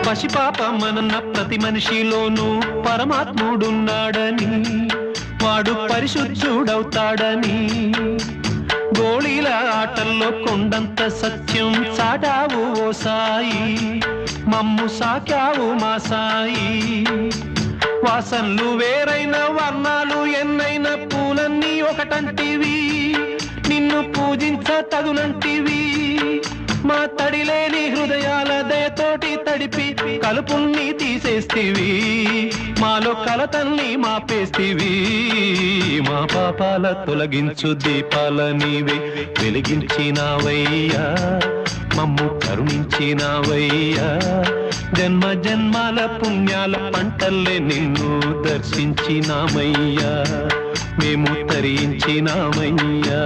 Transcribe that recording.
పసిపాపమన్న ప్రతి మనిషిలోనూ పరమాత్ముడున్నాడని, వాడు పరిశుద్ధుడవుతాడని, గోళీల ఆటల్లో కొండంత సత్యం చాటావు ఓ సాయి, మమ్ము సాకావు మా సాయి. వాసనలు వేరైన వర్ణాలు ఎన్నైన పూలన్నీ ఒకటంటివి, నిన్ను పూజించ తగునంటివి. మా తడిలేని హృదయాల దయతోటి తడిపి కలుపుల్ని తీసేస్తివి, మాలో కలతల్ని మాపేస్తివి. మా పాపాల తొలగించు దీపాల నీవే వెలిగించినావయ్యా, మమ్ము కరుణించినావయ్యా. జన్మ జన్మాల పుణ్యాల పంటల్లే నిన్ను దర్శించినామయ్యా, మేము తరించినామయ్యా.